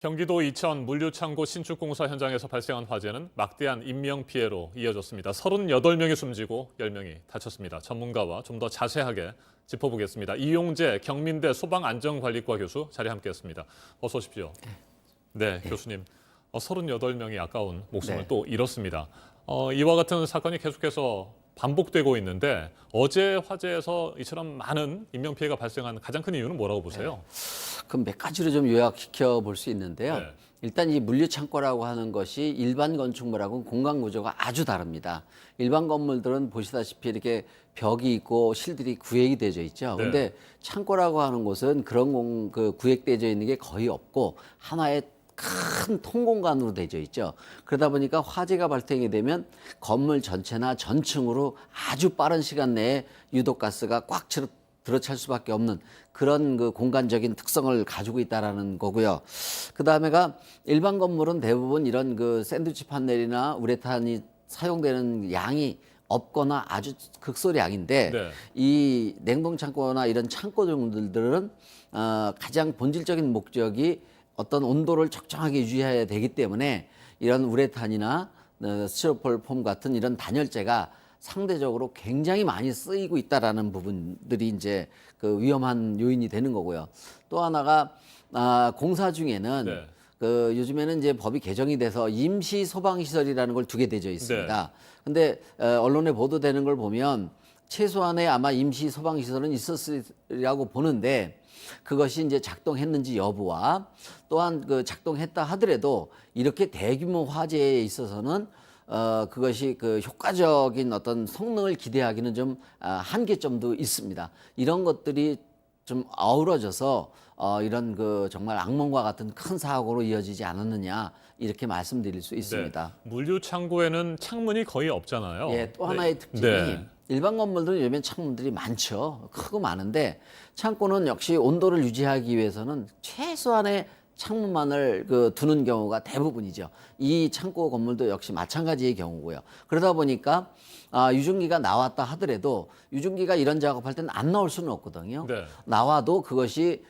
경기도 이천 물류창고 신축공사 현장에서 발생한 화재는 막대한 인명피해로 이어졌습니다. 38명이 숨지고 10명이 다쳤습니다. 전문가와 좀 더 자세하게 짚어보겠습니다. 이용재 경민대 소방안전관리과 교수 자리에 함께했습니다. 어서 오십시오. 네, 교수님. 38명이 아까운 목숨을 네. 또 잃었습니다. 이와 같은 사건이 계속해서 반복되고 있는데 어제 화재에서 이처럼 많은 인명피해가 발생한 가장 큰 이유는 뭐라고 보세요? 그럼 몇 가지로 좀 요약시켜 볼 수 있는데요. 네. 일단 이 물류창고라고 하는 것이 일반 건축물하고는 공간 구조가 아주 다릅니다. 일반 건물들은 보시다시피 이렇게 벽이 있고 실들이 구획이 되어 있죠. 네. 근데 창고라고 하는 곳은 그런 구획되어 있는 게 거의 없고 하나의 큰 통공간으로 되어 있죠. 그러다 보니까 화재가 발생이 되면 건물 전체나 전층으로 아주 빠른 시간 내에 유독가스가 꽉 들어찰 수밖에 없는 그런 그 공간적인 특성을 가지고 있다라는 거고요. 그 다음에가 일반 건물은 대부분 이런 그 샌드위치 판넬이나 우레탄이 사용되는 양이 없거나 아주 극소량인데 네. 이 냉동 창고나 이런 창고들은 가장 본질적인 목적이 어떤 온도를 적정하게 유지해야 되기 때문에 이런 우레탄이나 스티로폴 폼 같은 이런 단열재가 상대적으로 굉장히 많이 쓰이고 있다라는 부분들이 이제 그 위험한 요인이 되는 거고요. 또 하나가 공사 중에는 네. 그 요즘에는 이제 법이 개정이 돼서 임시 소방 시설이라는 걸 두게 되어 있습니다. 근데 언론에 보도되는 걸 보면 최소한의 아마 임시 소방 시설은 있었으리라고 보는데 그것이 이제 작동했는지 여부와 또한 그 작동했다 하더라도 이렇게 대규모 화재에 있어서는 그것이 그 효과적인 어떤 성능을 기대하기는 좀 한계점도 있습니다. 이런 것들이 좀 어우러져서 이런 그 정말 악몽과 같은 큰 사고로 이어지지 않았느냐 이렇게 말씀드릴 수 있습니다. 네. 물류 창고에는 창문이 거의 없잖아요. 예, 또 하나의 네. 특징이 네. 일반 건물들은 요즘엔 창문들이 많죠. 크고 많은데 창고는 역시 온도를 유지하기 위해서는 최소한의 창문만을 두는 경우가 대부분이죠. 이 창고 건물도 역시 마찬가지의 경우고요. 그러다 보니까 유증기가 나왔다 하더라도 유증기가 이런 작업할 때는 안 나올 수는 없거든요. 네. 나와도 그것이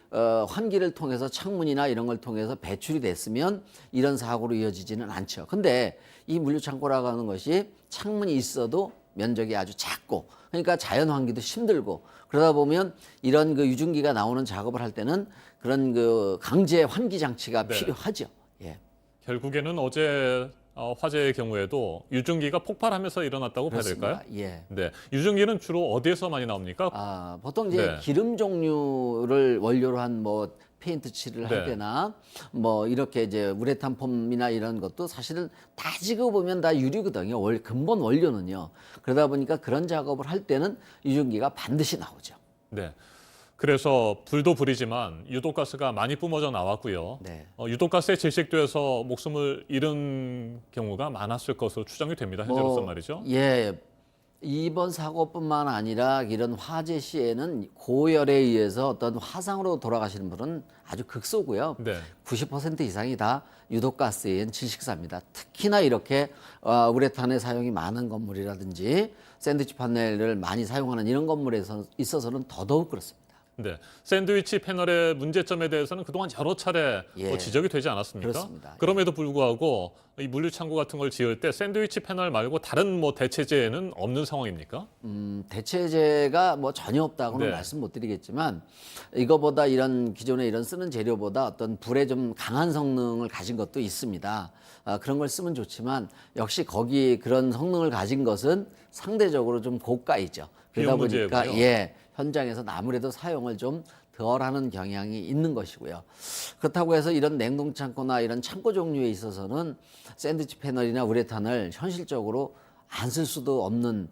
환기를 통해서 창문이나 이런 걸 통해서 배출이 됐으면 이런 사고로 이어지지는 않죠. 근데 이 물류창고라고 하는 것이 창문이 있어도 면적이 아주 작고 그러니까 자연 환기도 힘들고 그러다 보면 이런 그 유증기가 나오는 작업을 할 때는 그런 그 강제 환기 장치가 네. 필요하죠. 예. 결국에는 어제 화재의 경우에도 유증기가 폭발하면서 일어났다고 봐야 될까요? 그렇습니다. 예. 네. 유증기는 주로 어디에서 많이 나옵니까? 보통 이제 네. 기름 종류를 원료로 한 뭐 페인트 칠을 할 네. 때나 뭐 이렇게 이제 우레탄 폼이나 이런 것도 사실은 따지고 보면 다 유리거든요. 근본 원료는요. 그러다 보니까 그런 작업을 할 때는 유증기가 반드시 나오죠. 네. 그래서 불도 불이지만 유독가스가 많이 뿜어져 나왔고요. 네. 유독가스에 질식돼서 목숨을 잃은 경우가 많았을 것으로 추정이 됩니다. 현재로서 말이죠. 예. 이번 사고뿐만 아니라 이런 화재 시에는 고열에 의해서 어떤 화상으로 돌아가시는 분은 아주 극소고요. 네. 90% 이상이 다 유독가스에 의한 질식사입니다. 특히나 이렇게 우레탄의 사용이 많은 건물이라든지 샌드위치 판넬을 많이 사용하는 이런 건물에 있어서는 더더욱 그렇습니다. 네. 샌드위치 패널의 문제점에 대해서는 그동안 여러 차례 예. 지적이 되지 않았습니까? 그렇습니다. 그럼에도 불구하고 이 물류창고 같은 걸 지을 때 샌드위치 패널 말고 다른 뭐 대체제는 없는 상황입니까? 대체제가 뭐 전혀 없다고는 네. 말씀 못 드리겠지만 이거보다 이런 기존에 이런 쓰는 재료보다 어떤 불에 좀 강한 성능을 가진 것도 있습니다. 그런 걸 쓰면 좋지만 역시 거기 그런 성능을 가진 것은 상대적으로 좀 고가이죠. 그러다 비용 보니까 문제고요. 예, 현장에서 아무래도 사용을 좀 덜하는 경향이 있는 것이고요. 그렇다고 해서 이런 냉동 창고나 이런 창고 종류에 있어서는 샌드위치 패널이나 우레탄을 현실적으로 안 쓸 수도 없는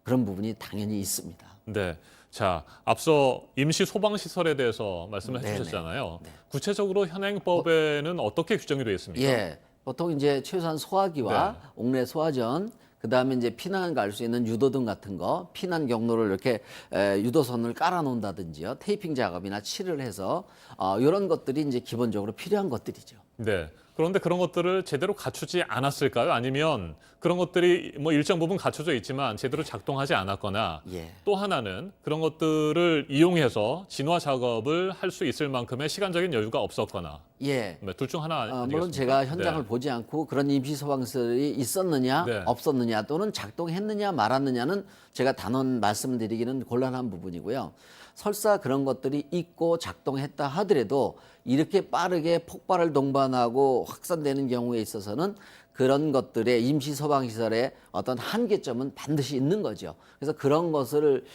그런 부분이 당연히 있습니다. 네. 자, 앞서 임시 소방 시설에 대해서 말씀을 네네. 해주셨잖아요. 구체적으로 현행법에는 어떻게 규정이 되어 있습니까? 예, 보통 이제 최소한 소화기와 네. 옥내 소화전, 그 다음에 이제 피난 갈 수 있는 유도등 같은 거, 피난 경로를 이렇게 유도선을 깔아 놓는다든지요, 테이핑 작업이나 칠을 해서 이런 것들이 이제 기본적으로 필요한 것들이죠. 네. 그런데 그런 것들을 제대로 갖추지 않았을까요? 아니면 그런 것들이 뭐 일정 부분 갖춰져 있지만 제대로 작동하지 않았거나 예. 또 하나는 그런 것들을 이용해서 진화 작업을 할 수 있을 만큼의 시간적인 여유가 없었거나 예. 둘 중 하나 아니겠습니까? 물론 제가 현장을 네. 보지 않고 그런 임시 소방시설이 있었느냐 네. 없었느냐 또는 작동했느냐 말았느냐는 제가 단언 말씀드리기는 곤란한 부분이고요. 설사 그런 것들이 있고 작동했다 하더라도 이렇게 빠르게 폭발을 동반하고 확산되는 경우에 있어서는 그런 것들의 임시 소방시설의 어떤 한계점은 반드시 있는 거죠. 그래서 그런 것을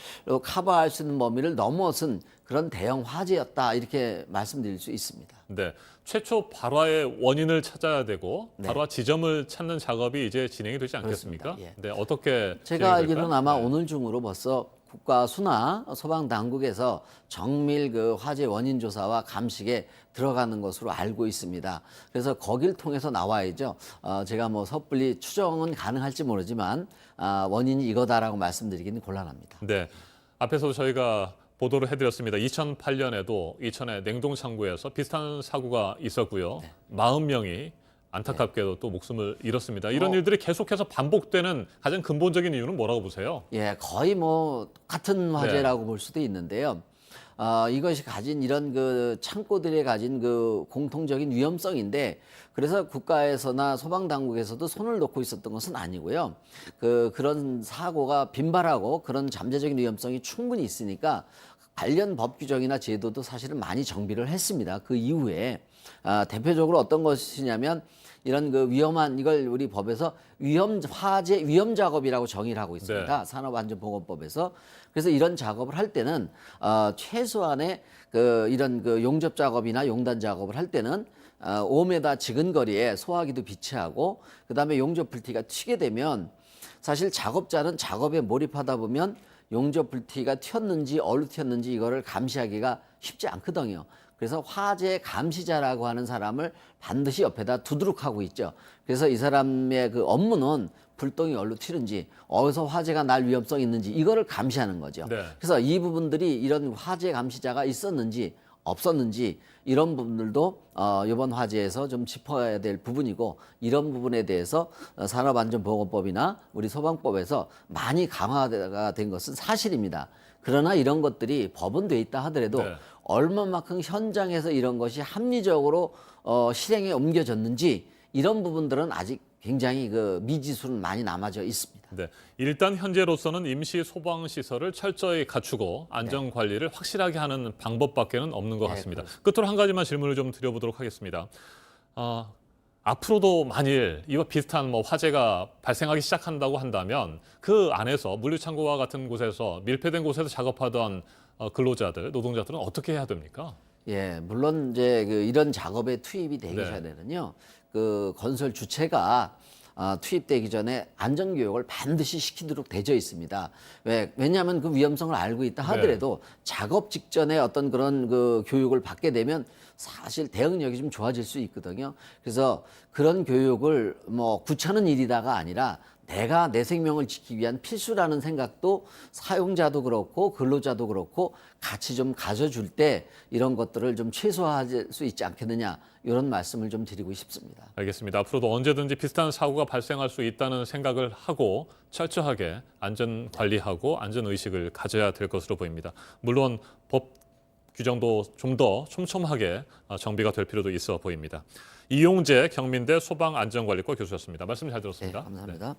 커버할 수 있는 범위를 넘어선 그런 대형 화재였다 이렇게 말씀드릴 수 있습니다. 네. 최초 발화의 원인을 찾아야 되고 네. 발화 지점을 찾는 작업이 이제 진행이 되지 않겠습니까? 그렇습니다. 예. 네. 어떻게 제가 알기로는 진행이 될까요? 아마 네. 오늘 중으로 벌써 국가 수나 소방 당국에서 정밀 그 화재 원인 조사와 감식에 들어가는 것으로 알고 있습니다. 그래서 거길 통해서 나와야죠. 제가 뭐 섣불리 추정은 가능할지 모르지만 원인이 이거다라고 말씀드리기는 곤란합니다. 네. 앞에서 저희가 보도를 해드렸습니다. 2008년에도 이천의 냉동창고에서 비슷한 사고가 있었고요. 40명이 안타깝게도 또 목숨을 잃었습니다. 이런 일들이 계속해서 반복되는 가장 근본적인 이유는 뭐라고 보세요? 예, 거의 뭐 같은 화재라고 볼 수도 있는데요. 이것이 가진 이런 그 창고들이 가진 그 공통적인 위험성인데 그래서 국가에서나 소방당국에서도 손을 놓고 있었던 것은 아니고요. 그런 사고가 빈발하고 그런 잠재적인 위험성이 충분히 있으니까 관련 법 규정이나 제도도 사실은 많이 정비를 했습니다. 그 이후에 대표적으로 어떤 것이냐면 이런 그 위험한 이걸 우리 법에서 화재 위험 작업이라고 정의를 하고 있습니다. 네. 산업안전보건법에서. 그래서 이런 작업을 할 때는 최소한의 이런 그 용접 작업이나 용단 작업을 할 때는 5m 지근 거리에 소화기도 비치하고 그다음에 용접 불티가 튀게 되면 사실 작업자는 작업에 몰입하다 보면 용접 불티가 튀었는지 어디로 튀었는지 이거를 감시하기가 쉽지 않거든요. 그래서 화재 감시자라고 하는 사람을 반드시 옆에다 두도록 하고 있죠. 그래서 이 사람의 그 업무는 불똥이 어디로 튀는지 어디서 화재가 날 위험성이 있는지 이거를 감시하는 거죠. 네. 그래서 이 부분들이 이런 화재 감시자가 있었는지 없었는지 이런 부분들도 이번 화재에서 좀 짚어야 될 부분이고 이런 부분에 대해서 산업안전보건법이나 우리 소방법에서 많이 강화가 된 것은 사실입니다. 그러나 이런 것들이 법은 돼 있다 하더라도 네. 얼마만큼 현장에서 이런 것이 합리적으로 실행에 옮겨졌는지 이런 부분들은 아직 굉장히 그 미지수는 많이 남아져 있습니다. 네. 일단 현재로서는 임시 소방 시설을 철저히 갖추고 안전 관리를 확실하게 하는 방법밖에는 없는 것 같습니다. 끝으로 한 가지만 질문을 좀 드려보도록 하겠습니다. 앞으로도 만일 이와 비슷한 뭐 화재가 발생하기 시작한다고 한다면 그 안에서 물류창고와 같은 곳에서 밀폐된 곳에서 작업하던 근로자들, 노동자들은 어떻게 해야 됩니까? 예, 물론 이제 이런 작업에 투입이 되기 네. 전에는요, 그 건설 주체가 투입되기 전에 안전 교육을 반드시 시키도록 되어 있습니다. 왜냐하면 그 위험성을 알고 있다 하더라도 작업 직전에 어떤 그런 그 교육을 받게 되면 사실 대응력이 좀 좋아질 수 있거든요. 그래서 그런 교육을 뭐 구차는 일이다가 아니라 내가 내 생명을 지키기 위한 필수라는 생각도 사용자도 그렇고 근로자도 그렇고 같이 좀 가져줄 때 이런 것들을 좀 최소화할 수 있지 않겠느냐 이런 말씀을 좀 드리고 싶습니다. 알겠습니다. 앞으로도 언제든지 비슷한 사고가 발생할 수 있다는 생각을 하고 철저하게 안전 관리하고 안전 의식을 가져야 될 것으로 보입니다. 물론 법 규정도 좀 더 촘촘하게 정비가 될 필요도 있어 보입니다. 이용재 경민대 소방안전관리과 교수였습니다. 말씀 잘 네, 들었습니다. 감사합니다.